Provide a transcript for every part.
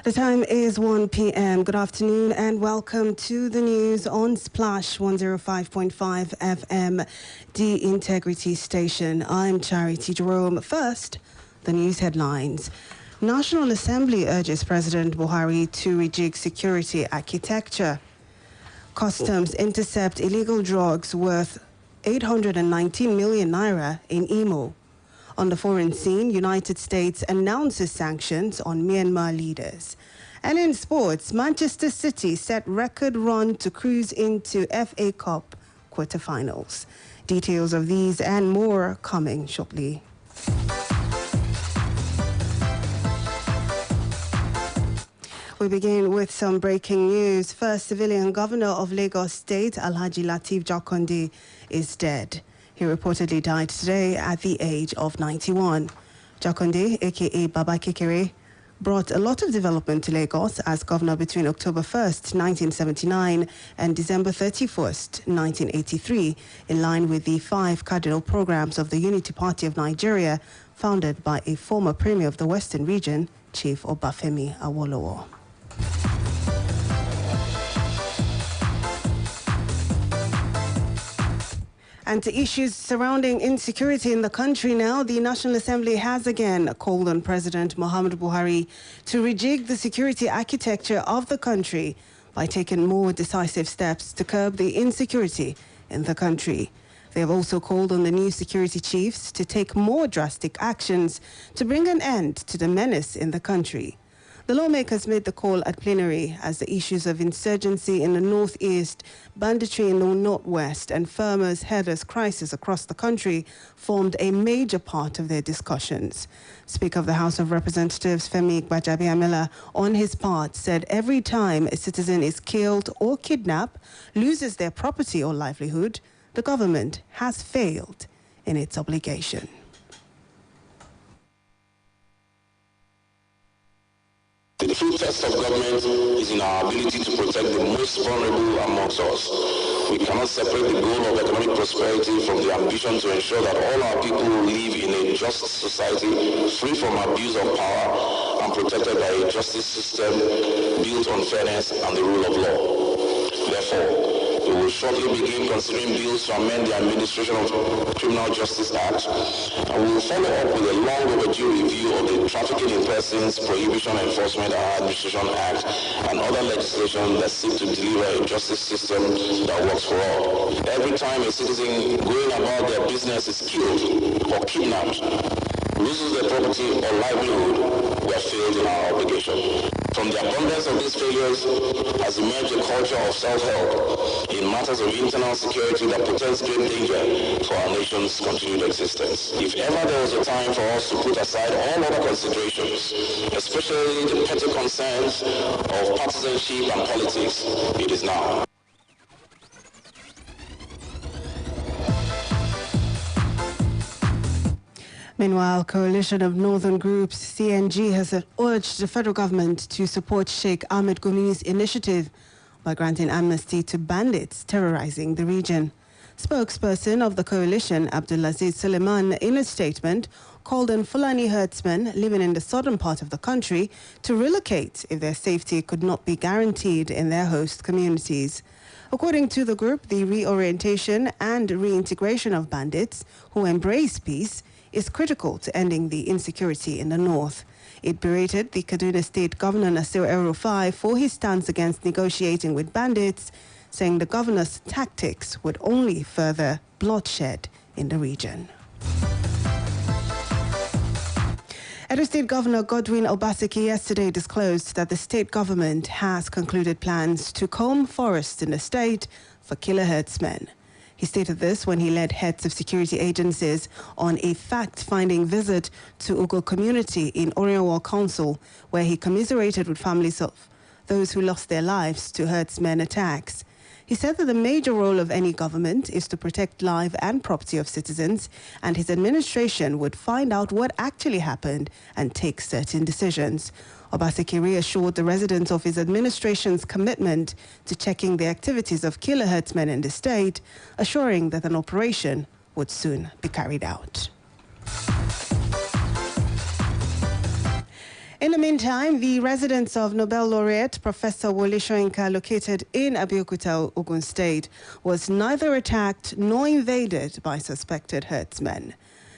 The time is 1 p.m. Good afternoon and welcome to the news on Splash 105.5 FM, the Integrity Station. I'm Charity Jerome. First, the news headlines. National Assembly urges President Buhari to rejig security architecture. Customs intercept illegal drugs worth 819 million naira in Imo. On the foreign scene, United States announces sanctions on Myanmar leaders. And in sports, Manchester City set record run to cruise into FA Cup quarterfinals. Details of these and more coming shortly. We begin with some breaking news. First civilian governor of Lagos State, Alhaji Lateef Jakonde, is dead. He reportedly died today at the age of 91. Jakonde, a.k.a. Baba Kekere, brought a lot of development to Lagos as governor between October 1st, 1979 and December 31st, 1983, in line with the 5 cardinal programs of the Unity Party of Nigeria, founded by a former premier of the Western region, Chief Obafemi Awolowo. And to issues surrounding insecurity in the country now, the National Assembly has again called on President Muhammadu Buhari to rejig the security architecture of the country by taking more decisive steps to curb the insecurity in the country. They have also called on the new security chiefs to take more drastic actions to bring an end to the menace in the country. The lawmakers made the call at plenary as the issues of insurgency in the northeast, banditry in the northwest, and farmers' herders' crisis across the country formed a major part of their discussions. Speaker of the House of Representatives, Femi Gbajabiamila, on his part, said every time a citizen is killed or kidnapped, loses their property or livelihood, the government has failed in its obligation. The true test of government is in our ability to protect the most vulnerable amongst us. We cannot separate the goal of economic prosperity from the ambition to ensure that all our people will live in a just society, free from abuse of power and protected by a justice system built on fairness and the rule of law. Therefore, we will shortly begin considering bills to amend the Administration of Criminal Justice Act, and we will follow up with a long overdue review of the Trafficking in Persons Prohibition Enforcement and Administration Act and other legislation that seek to deliver a justice system that works for all. Every time a citizen going about their business is killed or kidnapped, loses their property or livelihood, we have failed in our obligation. From the abundance of these failures has emerged a culture of self-help in matters of internal security that portends great danger for our nation's continued existence. If ever there was a time for us to put aside all other considerations, especially the petty concerns of partisanship and politics, it is now. Meanwhile, Coalition of Northern Groups, CNG, has urged the federal government to support Sheikh Ahmed Gumi's initiative by granting amnesty to bandits terrorizing the region. Spokesperson of the coalition, Abdulaziz Suleiman, in a statement, called on Fulani herdsmen living in the southern part of the country to relocate if their safety could not be guaranteed in their host communities. According to the group, the reorientation and reintegration of bandits who embrace peace is critical to ending the insecurity in the north. It berated the Kaduna State Governor Nasir El-Rufai for his stance against negotiating with bandits, saying the governor's tactics would only further bloodshed in the region. Edo State Governor Godwin Obaseki yesterday disclosed that the state government has concluded plans to comb forests in the state for killer herdsmen. He stated this when he led heads of security agencies on a fact-finding visit to Ugo community in Oriental Council, where he commiserated with families of those who lost their lives to herdsmen attacks. He said that the major role of any government is to protect life and property of citizens, and his administration would find out what actually happened and take certain decisions. Obaseki reassured the residents of his administration's commitment to checking the activities of killer herdsmen in the state, assuring that an operation would soon be carried out. In the meantime, the residence of Nobel laureate Professor Wole Soyinka, located in Abeokuta, Ogun State, was neither attacked nor invaded by suspected herdsmen.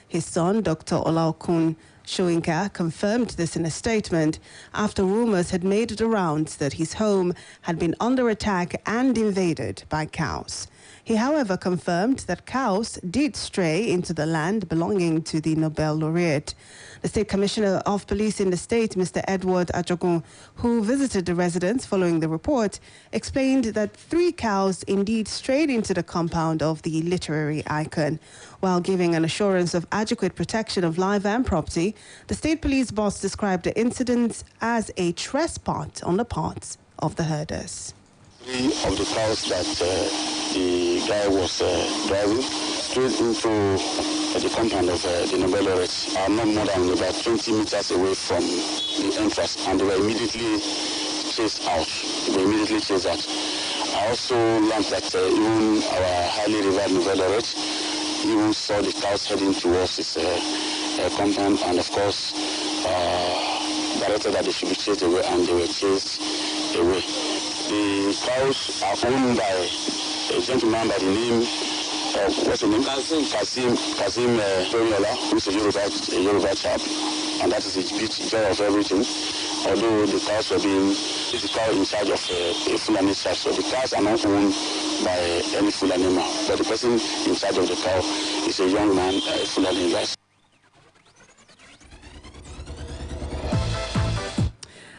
His son, Dr. Olaokun Soyinka, confirmed this in a statement after rumors had made the rounds that his home had been under attack and invaded by cows. He, however, confirmed that cows did stray into the land belonging to the Nobel laureate. The State Commissioner of Police in the state, Mr. Edward Ajogun, who visited the residence following the report, explained that 3 cows indeed strayed into the compound of the literary icon. While giving an assurance of adequate protection of life and property, the state police boss described the incident as a trespass on the part of the herders. 3 of the cows that the guy was driving straight into the compound of the Nobel laureate are not more than about 20 meters away from the entrance, and they were immediately chased out. I also learned that even our highly revered Nobel laureate even saw the cows heading towards his compound, and of course directed that they should be chased away, and they were chased away. The cows are owned by a gentleman by the name of, what's his name? Kasim Toriola, who is a Yoruba chap, and that is his big joy of everything. Although the cows were being, he's the cow in charge of a Fulani tribe, so the cows are not owned by any Fulani man, but the person in charge of the cow is a young man, Fulani rice.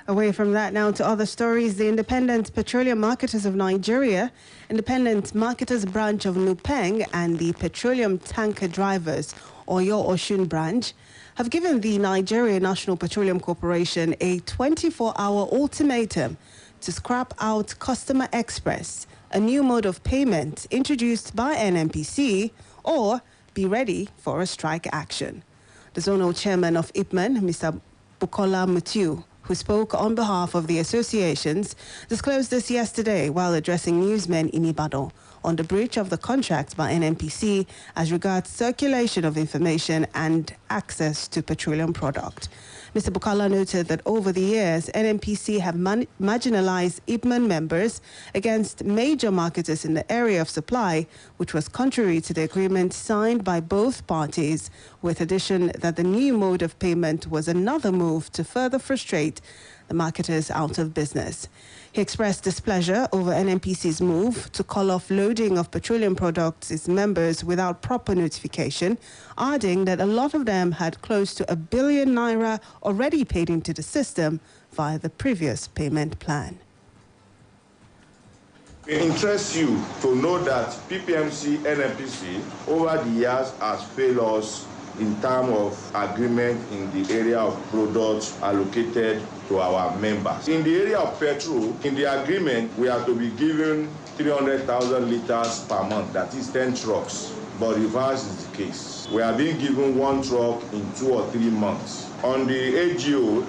Away from that now to other stories. The Independent Petroleum Marketers of Nigeria, Independent Marketers Branch of Nupeng, and the Petroleum Tanker Drivers, Oyo Osun Branch, have given the Nigeria National Petroleum Corporation a 24-hour ultimatum to scrap out Customer Express, a new mode of payment introduced by NNPC, or be ready for a strike action. The zonal chairman of IPMAN, Mr. Bukola Mutiu, who spoke on behalf of the associations, disclosed this yesterday while addressing newsmen in Ibadan on the breach of the contract by NNPC as regards circulation of information and access to petroleum product. Mr. Bukola noted that over the years, NNPC have marginalized IPMAN members against major marketers in the area of supply, which was contrary to the agreement signed by both parties, with addition that the new mode of payment was another move to further frustrate the marketers out of business. He expressed displeasure over NNPC's move to call off loading of petroleum products its members without proper notification, adding that a lot of them had close to ₦1 billion already paid into the system via the previous payment plan. It interests you to know that PPMC, NNPC, over the years has failed us in terms of agreement in the area of products allocated to our members. In the area of petrol, in the agreement, we are to be given 300,000 liters per month, that is 10 trucks. But reverse is the case. We are being given 1 truck in 2 or 3 months. On the AGO,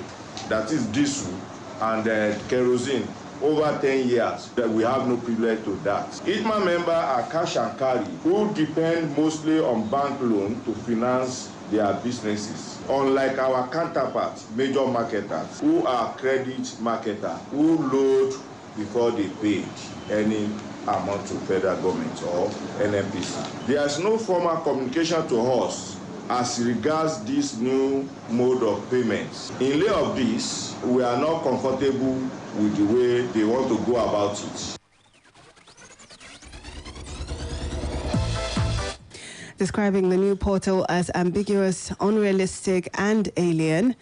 that is diesel and kerosene, over 10 years, that we have no privilege to that. ITMA members are cash and carry, who depend mostly on bank loan to finance their businesses. Unlike our counterparts, major marketers, who are credit marketers, who load before they pay any amount to federal government or NNPC. There is no formal communication to us as regards this new mode of payments. In lieu of this, we are not comfortable with the way they want to go about it. Describing the new portal as ambiguous, unrealistic, and alien,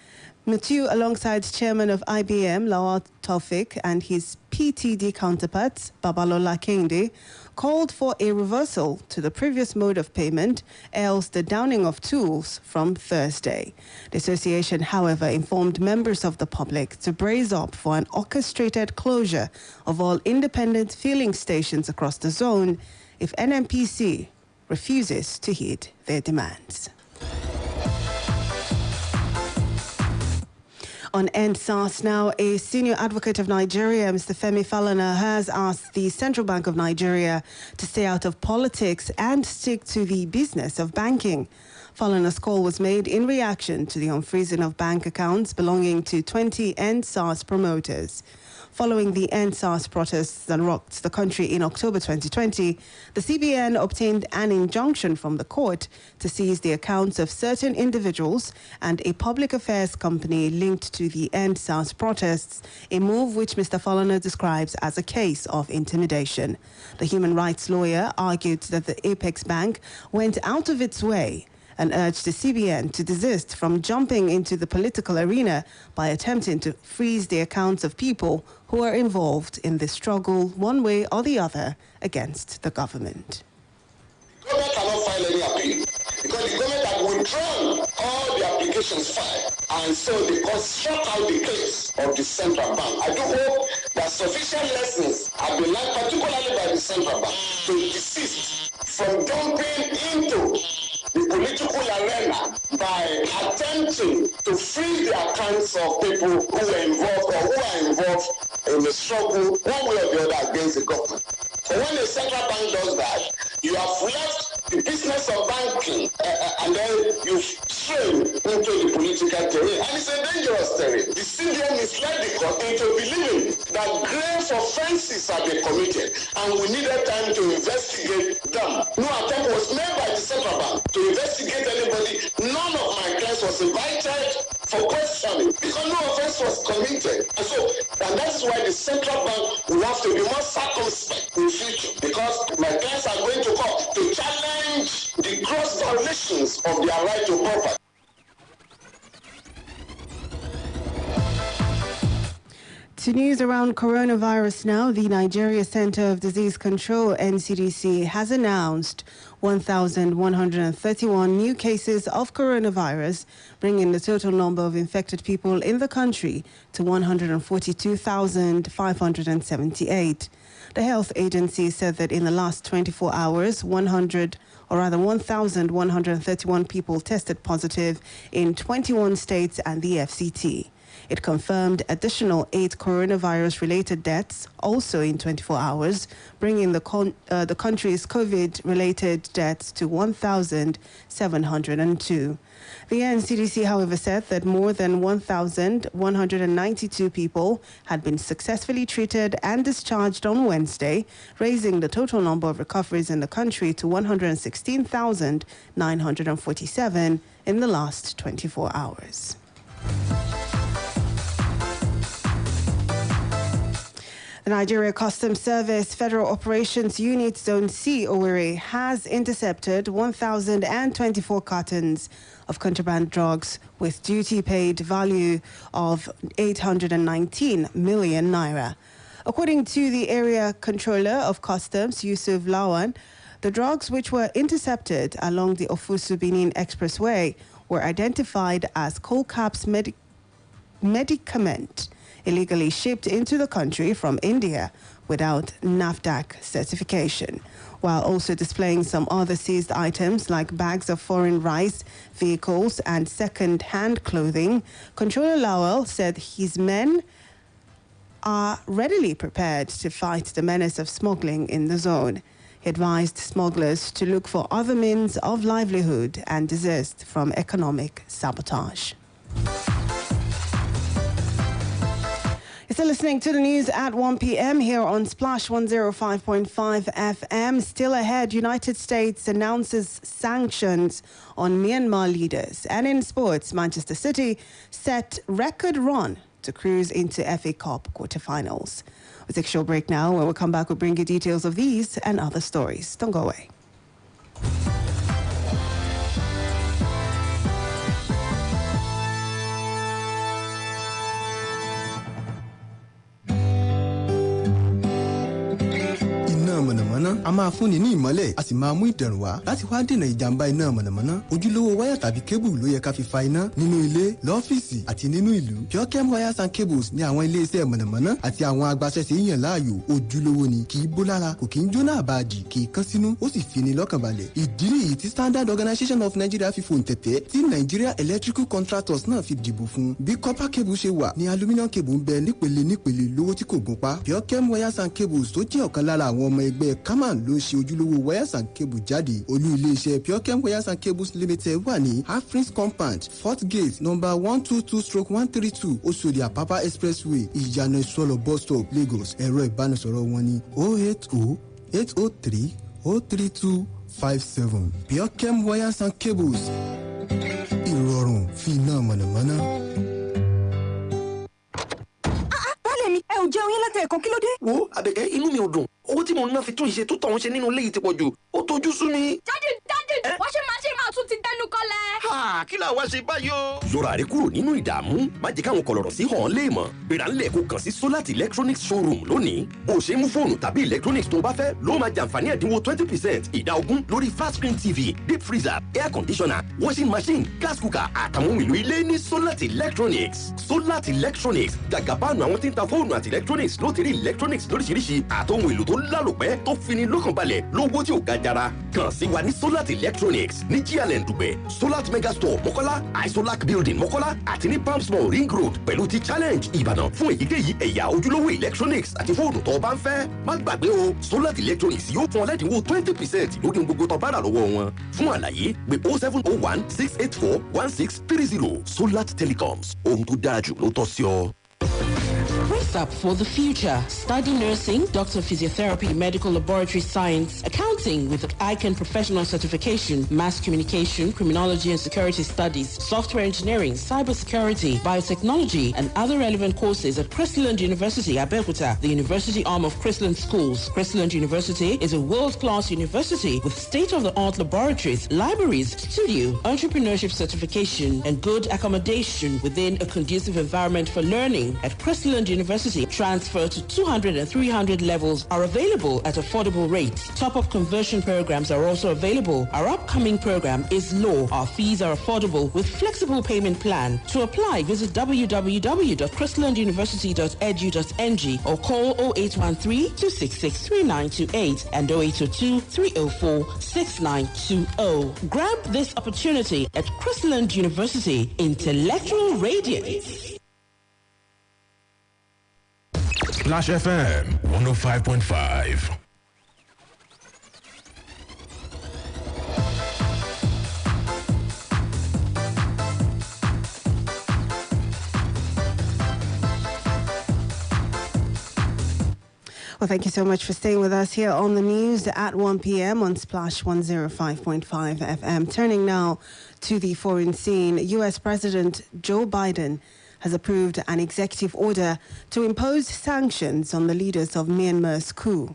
Mutiu, alongside Chairman of IBM, Lawal Taufik, and his PTD counterparts, Babalola Kende, called for a reversal to the previous mode of payment, else the downing of tools from Thursday. The association, however, informed members of the public to brace up for an orchestrated closure of all independent filling stations across the zone if NNPC refuses to heed their demands. On EndSARS now, a senior advocate of Nigeria, Mr. Femi Falana, has asked the Central Bank of Nigeria to stay out of politics and stick to the business of banking. Falona's call was made in reaction to the unfreezing of bank accounts belonging to 20 EndSARS promoters. Following the EndSARS protests that rocked the country in October 2020, the CBN obtained an injunction from the court to seize the accounts of certain individuals and a public affairs company linked to the EndSARS protests, a move which Mr. Falona describes as a case of intimidation. The human rights lawyer argued that the Apex Bank went out of its way and urged the CBN to desist from jumping into the political arena by attempting to freeze the accounts of people who are involved in the struggle, one way or the other, against the government. The government cannot file any appeal because the government had withdrawn all the applications filed, and so they struck out the case of the central bank. I do hope that sufficient lessons have been learned, particularly by the central bank, to desist from jumping into the political arena by attempting to freeze the accounts of people who were involved or who are involved in the struggle one way or the other against the government. So when the central bank does that, you have left the business of banking and then you strain into the political terrain. And it's a dangerous terrain. The CBN misled the court into believing that grave offenses have been committed and we needed time to investigate them. No attempt was made by the central bank to investigate anybody. None of my clients was invited for questioning because no offense was committed. And that's why the central bank will have to be more circumspect in future, because my clients are going to court to challenge the gross violations of their right to property. To news around coronavirus now, the Nigeria Center of Disease Control, NCDC, has announced 1,131 new cases of coronavirus, bringing the total number of infected people in the country to 142,578. The health agency said that in the last 24 hours, 1,131 people tested positive in 21 states and the FCT. It confirmed additional 8 coronavirus-related deaths also in 24 hours, bringing the country's COVID-related deaths to 1,702. The NCDC, however, said that more than 1,192 people had been successfully treated and discharged on Wednesday, raising the total number of recoveries in the country to 116,947 in the last 24 hours. The Nigeria Customs Service Federal Operations Unit Zone C, Owerri, has intercepted 1,024 cartons of contraband drugs with duty paid value of 819 million naira. According to the area controller of customs, Yusuf Lawan, the drugs which were intercepted along the Ofusu-Benin Expressway were identified as Colcap's medicament, illegally shipped into the country from India without NAFDAC certification, while also displaying some other seized items like bags of foreign rice, vehicles, and second-hand clothing. Controller Lowell said his men are readily prepared to fight the menace of smuggling in the zone. He advised smugglers to look for other means of livelihood and desist from economic sabotage. You're still listening to the news at 1 p.m. here on Splash 105.5 FM. Still ahead, United States announces sanctions on Myanmar leaders. And in sports, Manchester City set record run to cruise into FA Cup quarterfinals. We'll take a short break now. When we come back, we'll bring you details of these and other stories. Don't go away. mọ̀nàmọ́ná a máa fúnni ní ìmọ́lẹ̀ a sì máa mú ìdẹ̀rùn wá láti wá dènà ìjàmbá iná mọ̀nàmọ́ná ojúlówó wáyà tàbí kébù ló yẹ ká fi fa iná nínú ilé lọ́fíìsì àti nínú ìlú Purchem wires and cables ní àwọn ilé-iṣẹ́ mọ̀nàmọ́ná àti àwọn agbaṣẹ́ṣe yàn láàyò ojúlówó ni kì í bó lára kò kì í jóná àbáàdì kì í kán sínú ó sì fini lọ́kàn balẹ̀ ìdí nìyí tí Standard Organization of Nigeria fi fòun tẹ̀tẹ̀ tí Nigeria Electrical Contractors náà fi dìbò fún bí copper cable ṣe wà ní aluminium cable ń bẹ nípele lówó tí kò gún pa Purchem wires and cables tó jẹ́ ọ̀kan lára àwọn ọmọ ẹgbẹ́ Raman ló ń ṣe ojúlówó wires and cable jáde. Olú ilé-iṣẹ́ Pure Wires and Cables Limited wà ní Afrin's Compound, 4th Gate, number 122/132, Oṣòdì Apapa Expressway, Ìyànà Ìsọlọ̀ bus stop, Lagos. Ẹ̀rọ ìbánisọ̀rọ̀ wọn ní 080-803-03257. Pure Wires and Cables. Ìrọ̀rùn fi iná mọ̀nàmọ́ná. Ẹ ò jẹun yín látẹ̀ẹ̀kan, kí ló dé? Wo Àbẹ̀kẹ́, inú mi ò dùn. Owó tí mo ń ná fi tún ìṣe tó tọ̀hún ṣe nínú ilé yìí ti pọ̀ jù. Ó tójú sú mi. Dádì, washing machine máa tún ti dẹnu kọlẹ̀. Kí la wá ṣe báyìí o? Yọra rẹ kúrò nínú ìdààmú. Má jẹ́ káwọn kọlọ̀rọ̀ sí hàn léèmọ̀. Gbéra ńlẹ̀ kó kàn sí Solat Electronics Showroom lónìí. Bó o ṣe mú fóònù tàbí electronics tó bá fẹ́ ló máa jàǹfààní ẹ̀dínwó 20%, ìdá 20% lórí flat screen TV, deep freezer, air conditioner, washing machine, gas cooker àtàwọn ohun èlò ilé ní Solat Electronics. Solat Electronics gàgàbáànù àwọn tí ń ta fóònù àti electronics ló ti rí electronics lóríṣiríṣi àtòhun èlò tó lálòpẹ́ tó fini lọ́kànbalẹ̀ lówó tí ò ga jara. Kàn sí wa ní Solat Electronics ní GLN Dùgbẹ̀, Solat Megastore Mọ́kọ́lá, Isolac Building Mọ́kọ́lá àti ní Palms Mall Ring Road pẹ̀lú ti Challenge Ìbàdàn fún èyíkéyìí ẹ̀yà ojúlówó electronics àti fóònù tó bá ń fẹ́. Má gbàgbé o, Solat Electronics yóò fún ọ lẹ́dínwó 20% lórí gbogbo tó bá rà lọ́wọ́ wọn. Fún àlàyé pé 07016841630. Solat Telecoms, ohun tó dára jù ló tọ́ sí ọ. Race up for the future. Study nursing, doctor of physiotherapy, medical laboratory science, accounting with ICANN professional certification, mass communication, criminology and security studies, software engineering, cybersecurity, biotechnology, and other relevant courses at Christland University, Abeokuta, the university arm of Christland Schools. Christland University is a world-class university with state-of-the-art laboratories, libraries, studio, entrepreneurship certification, and good accommodation within a conducive environment for learning. At Christland University, transfer to 200 and 300 levels are available at affordable rates. Top-up conversion programs are also available. Our upcoming program is law. Our fees are affordable with flexible payment plan. To apply, visit www.christlanduniversity.edu.ng or call 0813-266-3928 and 0802-304-6920. Grab this opportunity at Christland University, intellectual radiance. Splash FM 105.5. Well, thank you so much for staying with us here on the news at 1 p.m. on Splash 105.5 FM. Turning now to the foreign scene, U.S. President Joe Biden has approved an executive order to impose sanctions on the leaders of Myanmar's coup.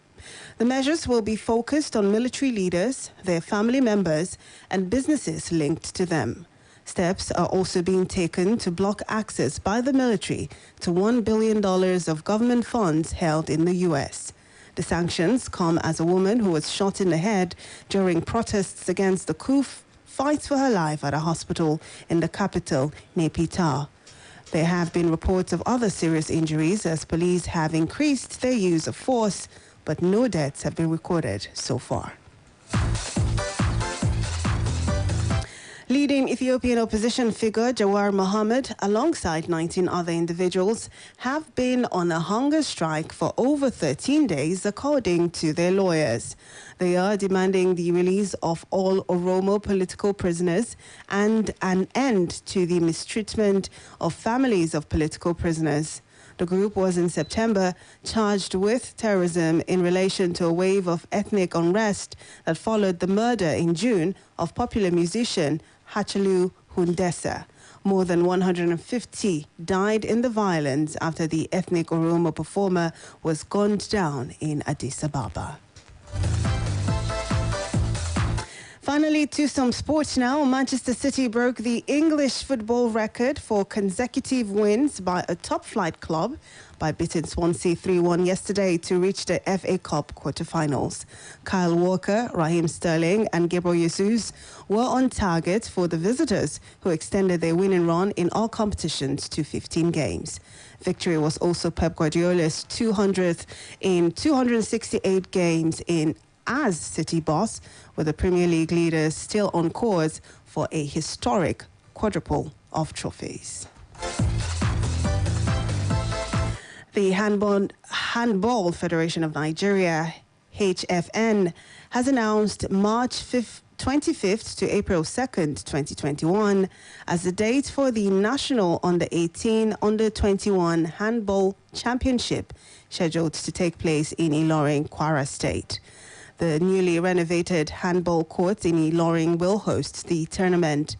The measures will be focused on military leaders, their family members, and businesses linked to them. Steps are also being taken to block access by the military to $1 billion of government funds held in the U.S. The sanctions come as a woman who was shot in the head during protests against the coup fights for her life at a hospital in the capital, Naypyidaw. There have been reports of other serious injuries as police have increased their use of force, but no deaths have been recorded so far. Leading Ethiopian opposition figure Jawar Mohammed, alongside 19 other individuals, have been on a hunger strike for over 13 days, according to their lawyers. They are demanding the release of all Oromo political prisoners and an end to the mistreatment of families of political prisoners. The group was in September charged with terrorism in relation to a wave of ethnic unrest that followed the murder in June of popular musician Hachalu Hundessa. More than 150 died in the violence after the ethnic Oromo performer was gunned down in Addis Ababa. Finally, to some sports now. Manchester City broke the English football record for consecutive wins by a top-flight club by beating Swansea 3-1 yesterday to reach the FA Cup quarter-finals. Kyle Walker, Raheem Sterling and Gabriel Jesus were on target for the visitors, who extended their winning run in all competitions to 15 games. Victory was also Pep Guardiola's 200th in 268 games as City boss, with the Premier League leaders still on course for a historic quadruple of trophies. The Handball Federation of Nigeria HFN has announced March 25th to April 2nd, 2021 as the date for the National Under-18, Under-21 Handball Championship scheduled to take place in Ilorin, Kwara State. The newly renovated handball courts in Ilorin will host the tournament.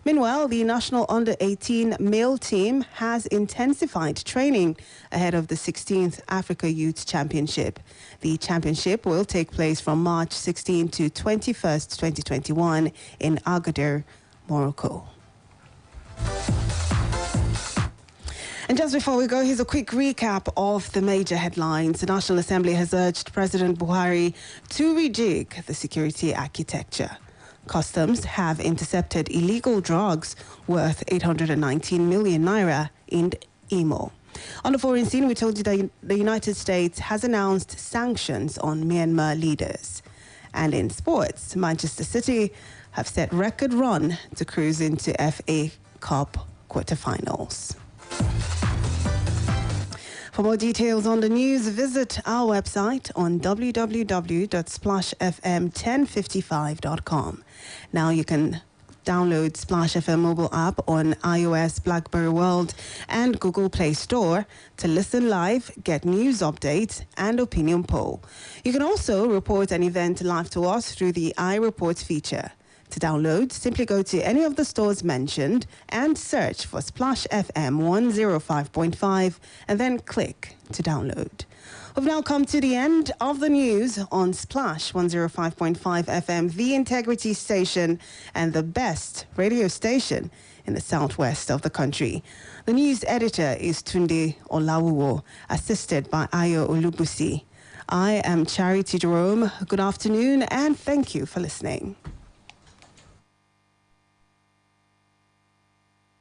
Meanwhile, the National Under-18 male team has intensified training ahead of the 16th Africa Youth Championship. The championship will take place from March 16 to 21st, 2021 in Agadir, Morocco. And just before we go, here's a quick recap of the major headlines. The National Assembly has urged President Buhari to rejig the security architecture. Customs have intercepted illegal drugs worth 819 million naira in Imo. On the foreign scene, we told you that the United States has announced sanctions on Myanmar leaders. And in sports, Manchester City have set record run to cruise into FA Cup quarterfinals. For more details on the news, visit our website on www.splashfm1055.com. Now you can download Splash FM mobile app on iOS, BlackBerry World and Google Play Store to listen live, get news updates and opinion poll. You can also report an event live to us through the iReport feature. To download, simply go to any of the stores mentioned and search for Splash FM 105.5 and then click to download. We've now come to the end of the news on Splash 105.5 FM, the integrity station and the best radio station in the southwest of the country. The news editor is Tunde Olawuwo, assisted by Ayo Olubusi. I am Charity Jerome. Good afternoon and thank you for listening.